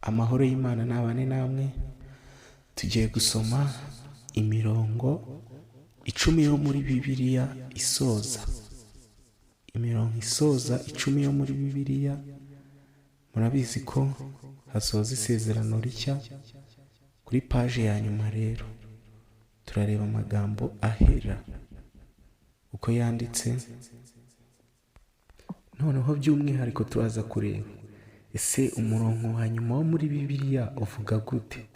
Amahoro y'Imana nabane namwe. Tugiye gusoma imirongo 10 yo muri Bibiliya isoza. Imirongo isoza 10 yo muri Bibiliya. Murabizi ko hasoza isezerano rishya. Kuri page ya nyuma rero turareba amagambo ahera uko yanditse. Noneho by'umwihariko turaza kureba ese umurongo wa nyuma wo muri Bibiliya uvuga gute.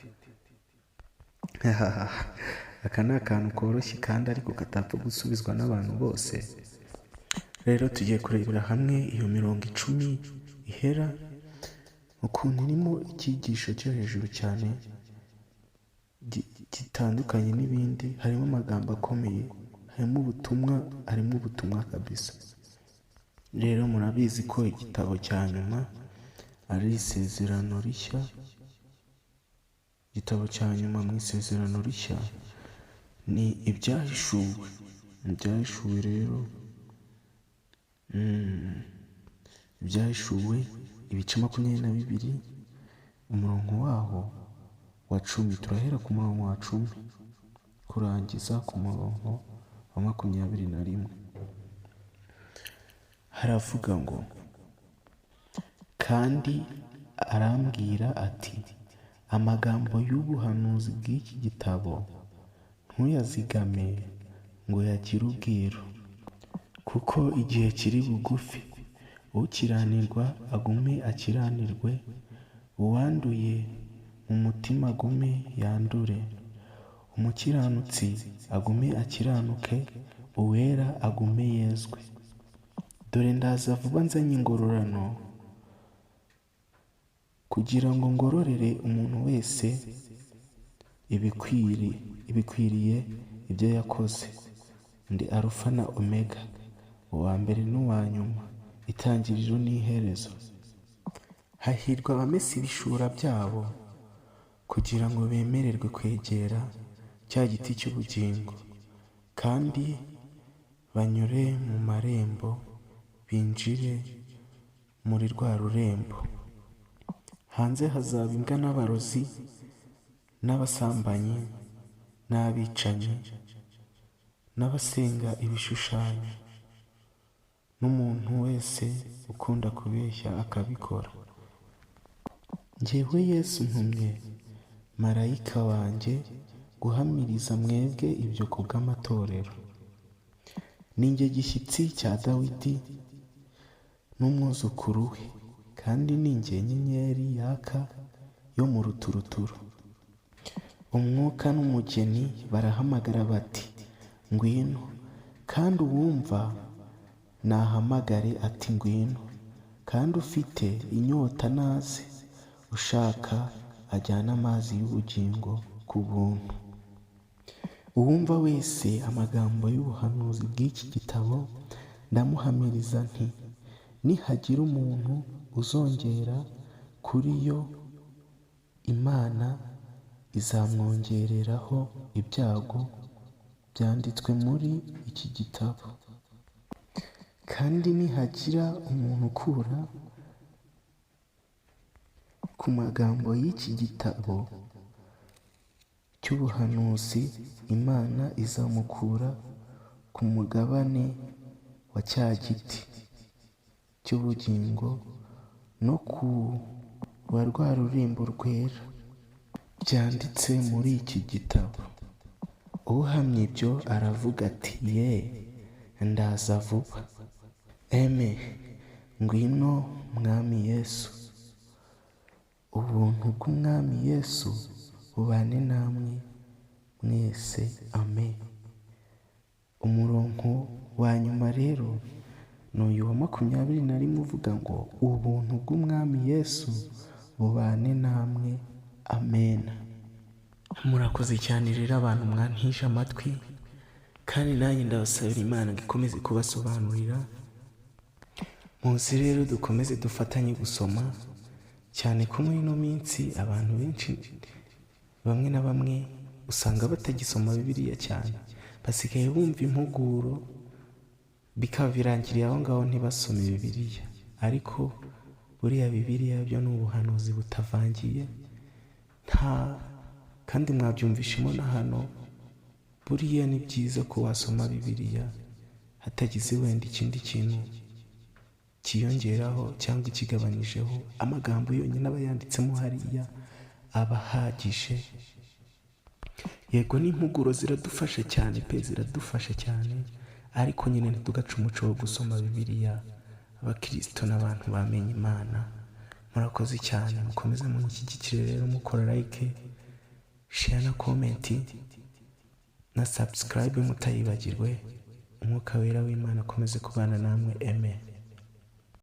Aka ni akantu koroshye kandi ariko katapfa gusubizwa n'abantu bose. Rero tugiye kurebera hamwe iyo mirongo 10 ihera, ukuntu irimo icyigisho cyo hejuru cyane gitandukanye n'ibindi. Harimo amagambo akomeye, harimo ubutumwa kabisa. Rero murabizi ko igitabo cya nyuma ari isezerano rishya. Igitabo cya nyuma mu isezerano rishya ni ibyahishuwe. Ibyahishuwe rero ibyahishuwe ibice 22, umurongo waho wa 10. Turahera ku murongo wa 10 kurangiza ku murongo wa 21. Haravuga ngo, kandi arambwira ati, amagambo y'ubuhanuzi bw'iki gitabo ntuyazigame ngo yagire ubwiru, kuko igihe kiri bugufi. Ukiranirwa agume akiranirwe, uwanduye mu mutima agume yandure, umukiranutsi agume akiranuke, uwera agume yezwe. Dore ndaza vuba nzanye ingororano, kugira ngo ngororere umuntu wese ibikwiriye ibyo yakoze. Ndi Alufa na Omega, uwa mbere n'uwa nyuma, itangiriro n'iherezo. Hahirwa abamesa ibishura byabo, kugira ngo bemererwe kwegera cya giti cy'ubugingo, kandi banyure mu marembo, binjire muri rwa rurembo. Hanze hazaba imbwa n'abarozi n'abasambanyi n'abicanyi n'abasenga ibishushanyo, n'umuntu wese ukunda kubeshya akabikora. Njyewe Yesu ntumye marayika wanjye guhamiriza mwebwe ibyo kubw'amatorero. Ni njye gishyitsi cya Dawidi n'umwuzukuru we, kandi ni njye nyenyeri yaka yo mu ruturuturu. Umwuka n'umugeni barahamagara bati, ngwino. Kandi uwumva nahamagare ati, ngwino. Kandi ufite inyota naze, ushaka ajyana amazi y'ubugingo ku buntu. Uwumva wese amagambo y'ubuhanuzi bw'iki gitabo ndamuhamiriza nti, nihagira umuntu uzongera kuri yo, Imana izamwongereraho ibyago byanditswe muri iki gitabo. Kandi nihagira umuntu ukura ku magambo y'iki gitabo cy'ubuhanuzi, Imana izamukura ku mugabane wa cya giti cy'ubugingo no ku wa rwa rurembo rwera byanditse muri iki gitabo. Uhamya ibyo aravuga ati, ye, ndaza vuba. Eme, ngwino Mwami Yesu. Ubuntu bw'Umwami Yesu bubane namwe mwese. Amen. Umurongo wa nyuma rero ni uyu wa 21 uvuga ngo, ubuntu bw'Umwami Yesu bubane namwe. Amen. Murakoze cyane rero abantu mwantije amatwi, kandi nanjye ndabasabira Imana ngo ikomeze kubasobanurira. Muzi rero dukomeze dufatanye gusoma cyane ko muri ino minsi abantu benshi bamwe na bamwe usanga batagisoma Bibiliya cyane, basigaye bumva impuguro bikaba birangiriye aho ngaho ntibasome Bibiliya. Ariko buriya Bibiliya byo ni ubuhanuzi butavangiye, kandi mwabyumvishemo na hano. Buriya ni byiza ko wasoma Bibiliya hatagize wenda ikindi kintu kiyongeraho cyangwa ikigabanyijeho. Amagambo yonyine aba yanditsemo hariya aba ahagije. Yego n'impuguro ziradufasha cyane pe, ziradufasha cyane, ariko nyine ntitugace umuco wo gusoma Bibiliya abakristo n'abantu bamenye Imana. Murakoze cyane, mukomeze munshyigikire rero mukora like, share na comment na subscribe mutayibagirwe. Umwuka wera w'Imana akomeze kubana namwe. Amen.